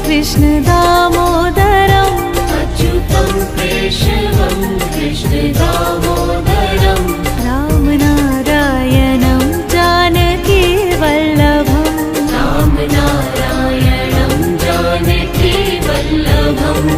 कृष्ण दामोदरम् अच्युतं केशवं कृष्ण दामोदरं रामनारायणं जानकी वल्लभम् रामनारायणं जानकी वल्लभम्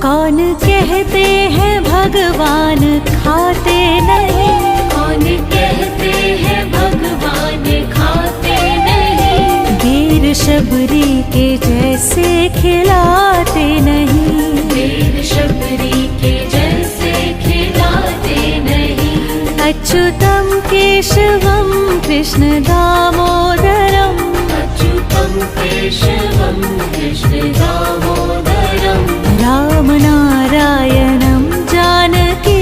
कौन कहते हैं भगवान खाते नहीं, कौन कहते हैं भगवान खाते नहीं, वीर शबरी के जैसे खिलाते नहीं, वीर शबरी के जैसे खिलाते नहीं। अच्युतं केशवं कृष्ण दामोदरम् अच्युतं केशवं कृष्ण दामोदरं रामनारायणं जानकी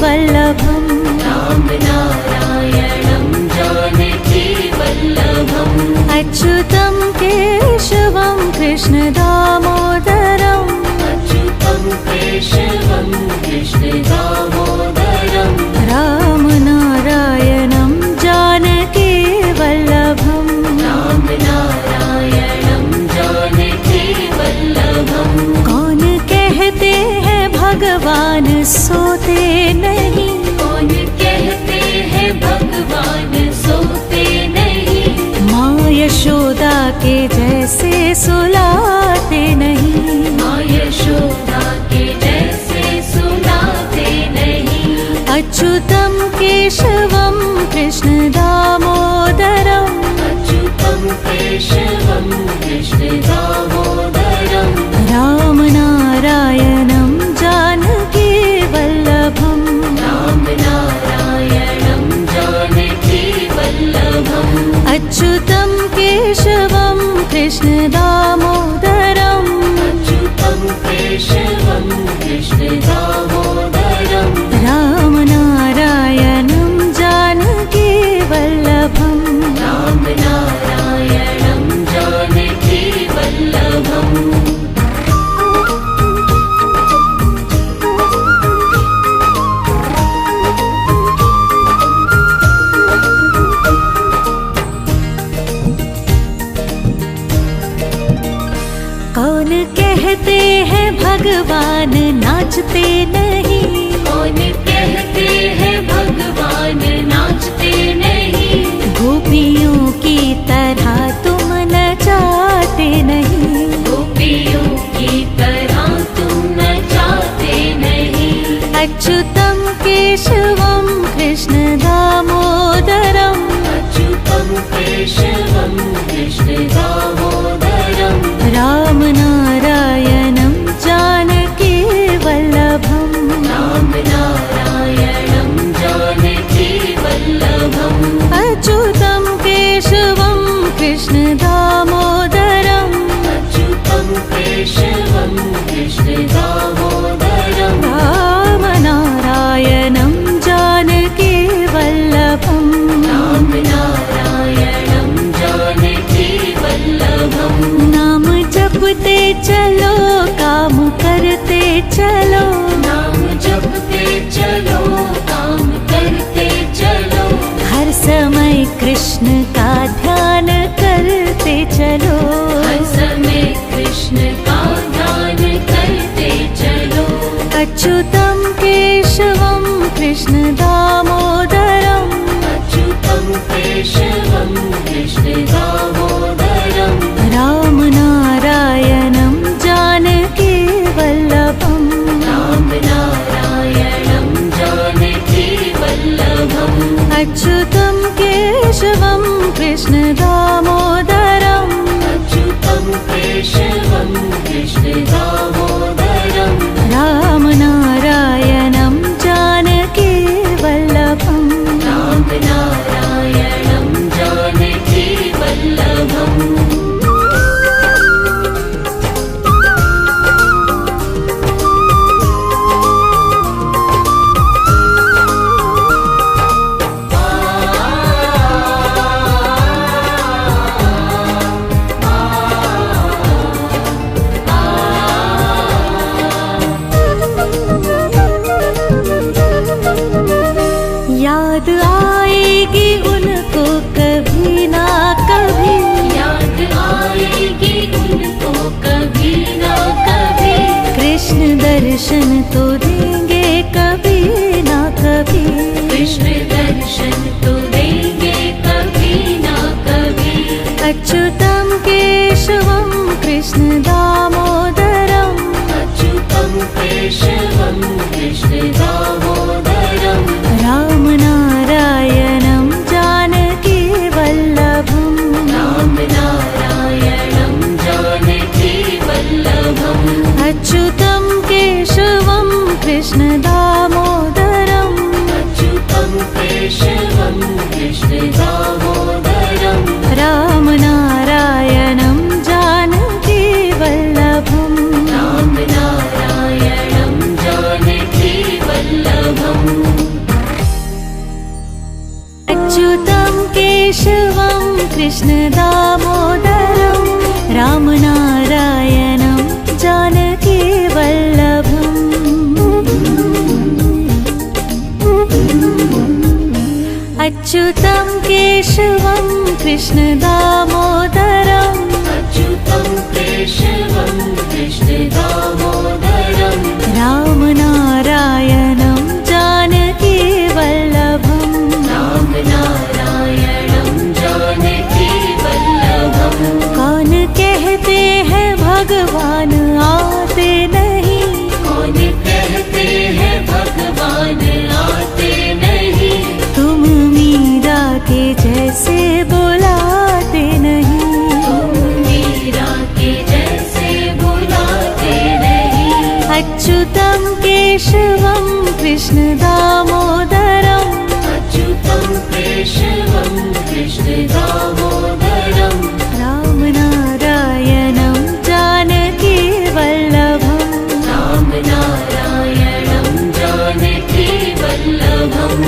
वल्लभम् रामनारायणं जानकी वल्लभम् अच्युतं केशवं कृष्ण दामोदरम् अच्युतं केशवं कृष्ण दामोदरं रामनारायणं जानकी वल्लभम् रामनारायणं जानकी वल्लभम् कौन कहते हैं भगवान सोते नहीं, कौन कहते हैं भगवान सोते नहीं, माँ यशोदा के जैसे सुलाते नहीं, माँ यशोदा के जैसे सुलाते नहीं। अच्युतं केशवं कृष्ण दामोदरम् अच्युतं केशवं कृष्ण दामोदरं रामनारायणं जानकी वल्लभम् रामनारायणं जानकी वल्लभम् अच्युतं केशवं कृष्ण दामोदरम् अच्युतं केशवं कृष्ण दामोदरं रामनारायणं जानकी वल्लभम् रामनारायणं जानकी वल्लभम् कौन कहते हैं भगवान नाचते नहीं, कौन कहते हैं भगवान नाचते नहीं, गोपियों की तरह तुम नचाते नहीं, गोपियों की तरह तुम नचाते नहीं। अच्युतं केशवं कृष्ण दामोदरम् अच्युतं केशवं कृष्ण दामोदरं रामनारायणं जानकी वल्लभम् रामनारायणं जानकी वल्लभम् अच्युतं केशवं कृष्ण दामोदरम् अच्युतं केशवं कृष्ण दामोदरं रामनारायणं जानकी वल्लभम् रामनारायणं जानकी वल्लभम् नाम जपते चलो काम करते चलो, नाम जपते चलो काम करते चलो, हर समय कृष्ण का ध्यान करते चलो, हर समय कृष्ण का ध्यान करते चलो। अच्युतं केशवं कृष्ण दामोदरम् अच्युतं केशवं कृष्ण दामोदरं रामनारायणं जानकी वल्लभम् रामनारायणं जानकी वल्लभम् अच्युतं केशवं कृष्ण दामोदरम् अच्युतं केशवं कृष्ण दामोदरं रामनारायणं जानकी वल्लभम् रामनारायणं जानकी वल्लभम् दर्शन तो देंगे कभी ना कभी, कृष्ण दर्शन तो देंगे कभी ना कभी। अच्युतं केशवं कृष्ण दामोदरम्, अच्युतं केशवं कृष्ण दामोदरम्, रामनारायणं जानकी वल्लभम्, रामनारायणं जानकी वल्लभम्। अच्युतं केशवं कृष्ण दामोदरम्, अच्युतं केशवं कृष्ण दामोदरम्, रामनारायणं जानकी वल्लभम्, रामनारायणं जानकी वल्लभम्। अच्युतं केशवं कृष्ण दामोदरं, रामनारायणं जानकी वल्लभम्। अच्युतं केशवं कृष्ण दामोदरम्, अच्युतं केशवं कृष्ण दामोदरम्, रामनारायणं जानकी वल्लभम्, रामनारायणं जानकी वल्लभम्। कौन कहते हैं भगवान आते नहीं, कौन कहते हैं भगवान आते नहीं, तुम मीरा के जैसे बुलाते नहीं, तुम मीरा के जैसे बुलाते नहीं। अच्युतं केशवं कृष्ण दामोदरम्, अच्युतं केशवं कृष्ण दामोदरम्, रामनारायणं जानकी वल्लभम्, रामनारायणं जानकी वल्लभम्।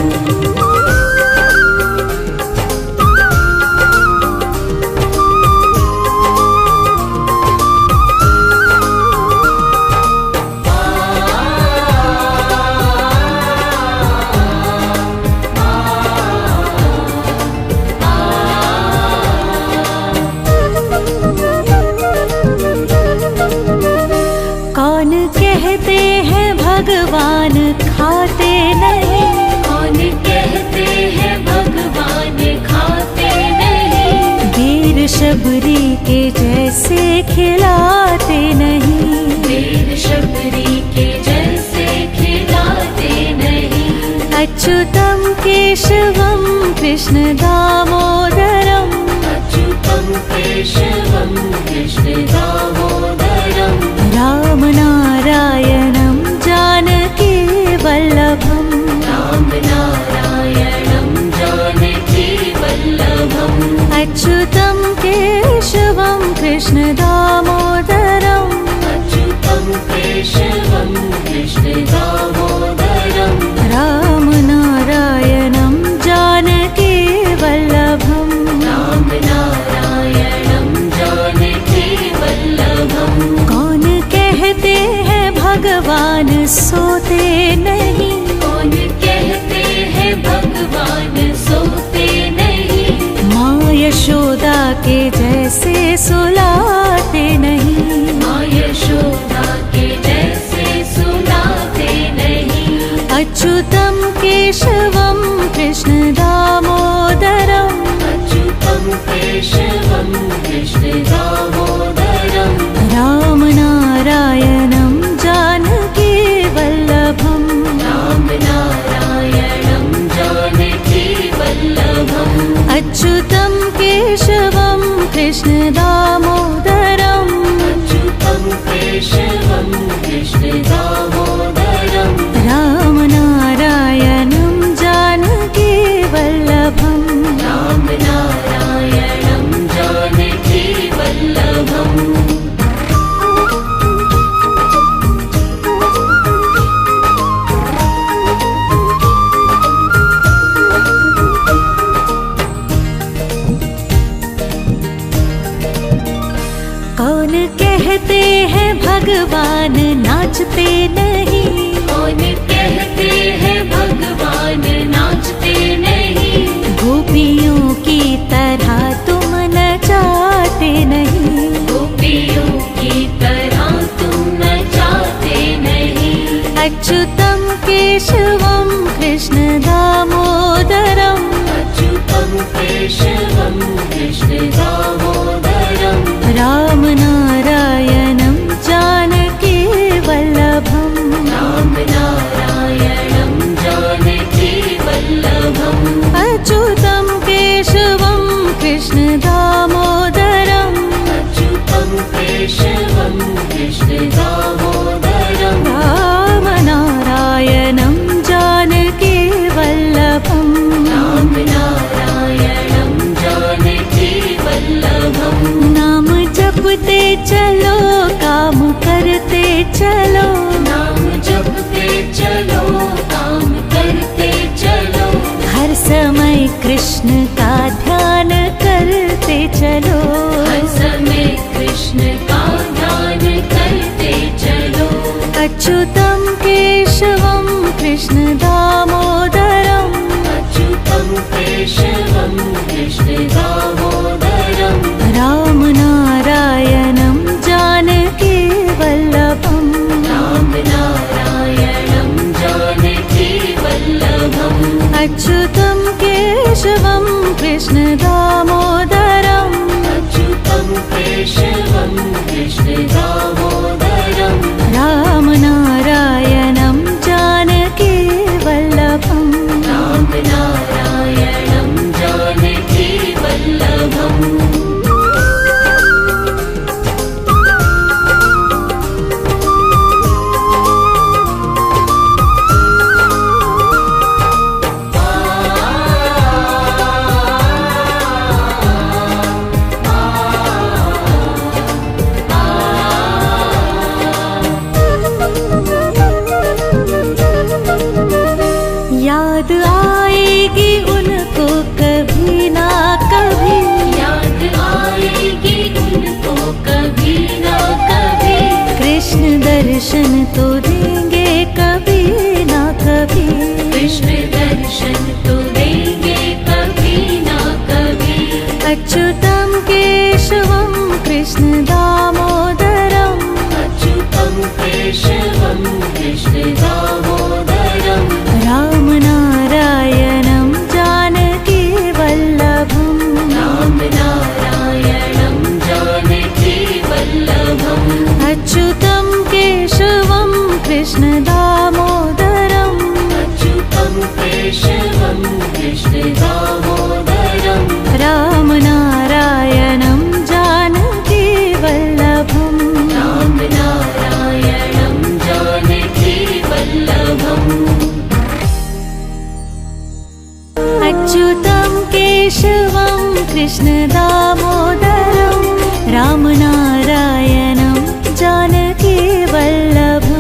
कौन कहते हैं भगवान खाते नहीं, कौन कहते हैं भगवान खाते नहीं, वीर शबरी के जैसे खिलाते नहीं, वीर शबरी के जैसे खिलाते नहीं। अच्युतं केशवं कृष्ण दामोदरम्, अच्युतं केशवं कृष्ण दामोदरम्, रामनारायणं जानकी वल्लभम्, रामनारायणं जानकी वल्लभम्। अच्युतं केशवं कृष्ण दामोदरम्, अच्युतं केशवं कृष्ण दामोदरम्, रामनारायणं जानकी वल्लभम्, रामनारायणं जानकी वल्लभम्। कौन कहते हैं भगवान सोते नहीं, कौन कहते हैं भगवान सोते नहीं, माँ यशोदा के जैसे सुलाते नहीं, माँ यशोदा के जैसे सुलाते नहीं। अच्युतं केशवं कृष्ण दामोदरम्, अच्युतं केशवं कृष्ण दामोदरम्, रामनारायणं जानकी वल्लभम्, रामनारायणं जानकी वल्लभम्। अच्युतं केशवं कृष्ण दामोदरम्, अच्युतं केशवं कृष्ण दामोदरम्, रामनारायणं जानकी वल्लभम्, रामनारायणं जानकी वल्लभम्। कौन कहते हैं भगवान नाचते नहीं, कौन कहते हैं भगवान नाचते नहीं, गोपियों की तरह तुम नचाते नहीं, गोपियों की तरह तुम नचाते नहीं। अच्युतं केशवं कृष्ण दामोदरम् अच्युतं केशवं कृष्ण दामोदरम् रामनारायणं जानकी वल्लभम् रामनारायणं जानकी वल्लभम् अच्युतं केशवं कृष्ण दामोदरम् अच्युतं केशवं कृष्ण दामोदरम् रामनारायणं जानकी वल्लभम् रामनारायणं जानकी वल्लभम् नाम जपते चलो काम करते चलो नाम जपते चलो काम करते चलो हर समय कृष्ण का ध्यान करते चलो हर समय कृष्ण का ध्यान करते चलो अच्युतं केशवं कृष्ण दामोदरम् अच्युतं केशवं कृष्ण दामोदरम् रामनारायणं जानकी वल्लभम् रामनारायणं जानकी वल्लभम् अच्युतं केशवं कृष्ण दामोदरम् अच्युतं केशवं कृष्ण दामोदरम् रामनारायणं जानकी वल्लभम् रामनारायणं जानकी वल्लभम् याद आएगी उनको कभी ना कभी याद आएगी उनको कभी ना कभी कृष्ण दर्शन तो देंगे कभी ना कभी कृष्ण दर्शन तो देंगे कभी ना कभी अच्युतं केशवं कृष्ण दामोदरम् अच्युतं केशवं कृष्ण दामोदरम् रामनारायणं जानकी वल्लभम् रामनारायणं जानकी वल्लभम् अच्युतं केशवं कृष्ण दामोदरम् अच्युतं केशवं कृष्ण दामोदरम् रामनारायणं जानकी वल्लभम् रामनारायणं जानकी वल्लभम् अच्युतं केशवं कृष्ण दामोदरम् रामनारायणं जानकी वल्लभम्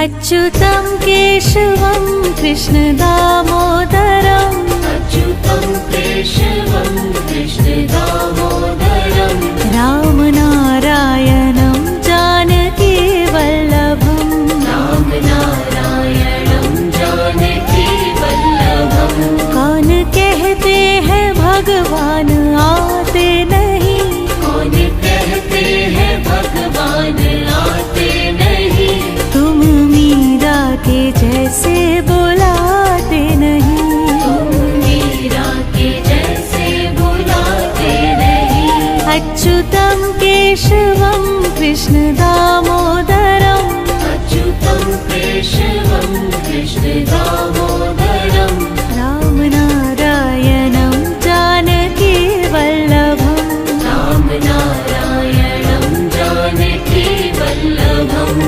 अच्युतं केशवं कृष्ण दामोदरम् अच्युतं केशवं कृष्ण दामोदरम् रामनारायणं जानकी वल्लभम् रामनारायणं जानकी वल्लभम् कौन कहते हैं भगवान आते नहीं कौन कहते हैं भगवान आते नहीं तुम मीरा के जैसे बुलाते नहीं तुम मीरा के जैसे बुलाते नहीं अच्युतं केशवं कृष्ण दामोदरम् अच्युतं केशवं कृष्ण दामोदरम् रामनारायणं जानकी वल्लभम् रामनारायणं जानकी वल्लभम्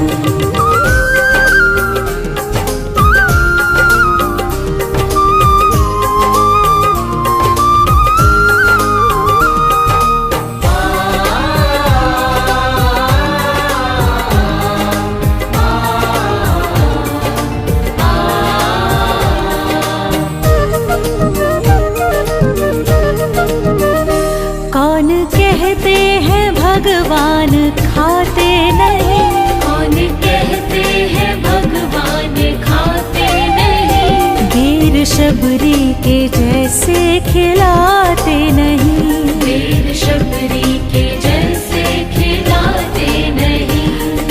कौन कहते हैं भगवान खाते नहीं कौन कहते हैं भगवान खाते नहीं वीर शबरी के जैसे खिलाते नहीं वीर शबरी के जैसे खिलाते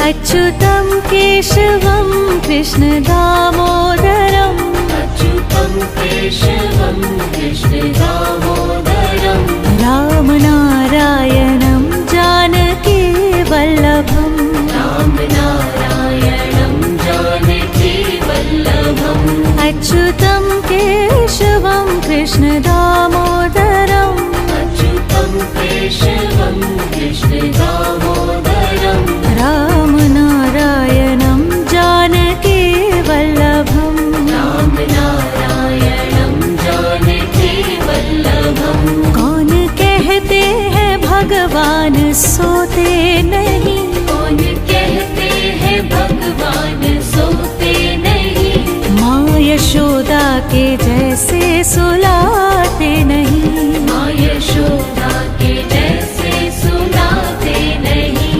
अच्युतं केशवं कृष्ण दामोदरम् अच्युतं केशवं कृष्ण दामोदरम् रामनारायणं जानकी वल्लभम् रामनारायणं जानकी वल्लभम् अच्युतं केशवं कृष्ण दामोदरम् अच्युतं केशवं कृष्ण दामोदरम् रामनारायणं जानकी वल्लभम् रामनारायणं जानकी वल्लभम् कौन कहते हैं भगवान सोते नहीं कौन कहते हैं भगवान सोते नहीं माँ यशोदा के जैसे सुलाते नहीं माँ यशोदा के जैसे सुलाते नहीं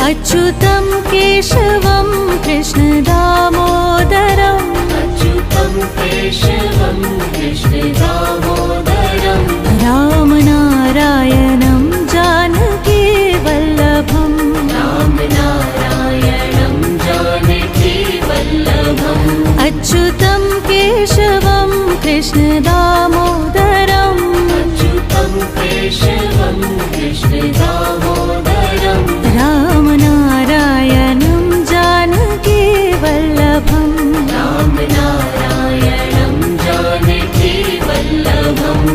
अच्युतं केशवं कृष्ण दामोदरम् अच्युतं केशवं कृष्ण दामोदरम् रामनारायणं जानकी वल्लभम् रामनारायणं जानकी वल्लभम् अच्युतं केशवं कृष्ण दामोदरम् अच्युतं केशवं कृष्ण दामोदरम् रामनारायणं जानकी वल्लभम् रामनारायणं जानकी वल्लभम्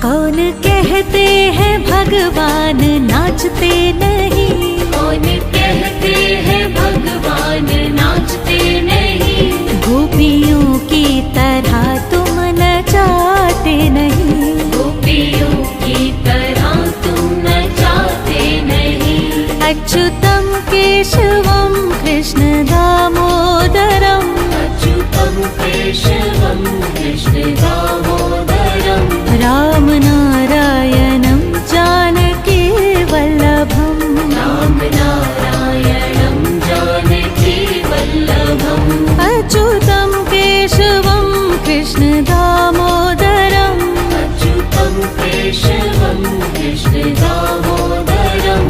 कौन कहते हैं भगवान नाचते नहीं कौन कहते हैं भगवान नाचते नहीं गोपियों की तरह तुम नचाते नहीं गोपियों की तरह तुम नचाते नहीं अच्युतं केशवं कृष्ण दामोदरम् अच्युतं केशवं कृष्ण दामोदरम् रामनारायणं जानकी वल्लभम् रामनारायणं जानकी वल्लभम् अच्युतं केशवं कृष्ण दामोदरम् अच्युतं केशवं कृष्ण दामोदरम्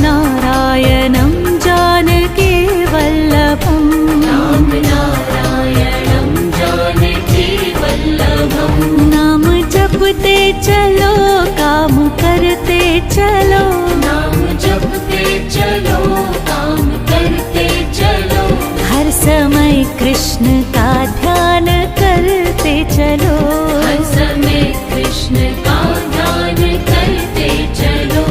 रामनारायणं जानकी वल्लभम् रामनारायणं जानकी वल्लभम् नाम जपते चलो काम करते चलो नाम जपते चलो काम करते चलो हर समय कृष्ण का ध्यान करते चलो हर समय कृष्ण का ध्यान करते चलो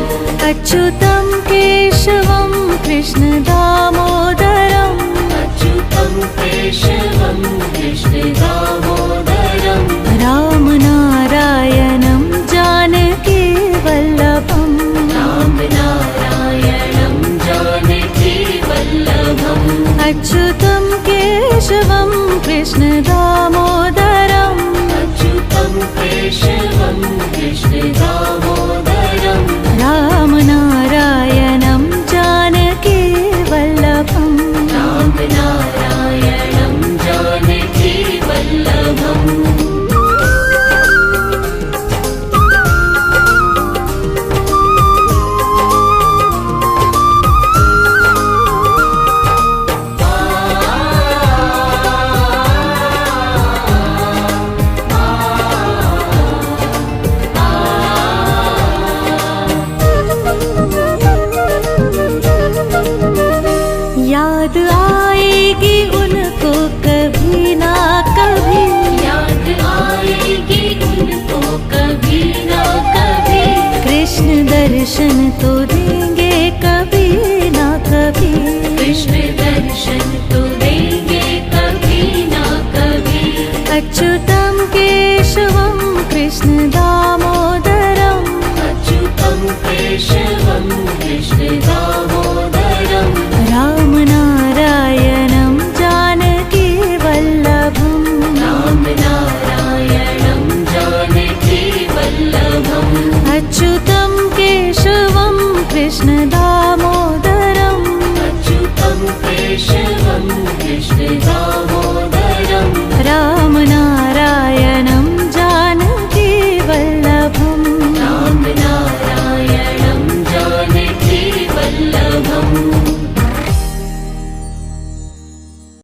अच्युतं केशवं कृष्ण दामोदरम् अच्युतं केशवं कृष्ण दामोदरम् रामनारायणं जानकी वल्लभम् रामनारायणं जानकी वल्लभम् अच्युतं केशवं कृष्ण दामोदरम् अच्युतं केशवं कृष्ण दामोदरम् रामनारायणं जानकी वल्लभम् रामनारायणं जानकी वल्लभम् याद आएगी उनको कभी ना कभी याद आएगी उनको कभी ना कभी कृष्ण दर्शन तो देंगे कभी ना कभी कृष्ण दर्शन तो देंगे कभी ना कभी अच्युतं केशवं कृष्ण दामोदरम् अच्युतं केशवं कृष्ण दामोदरम्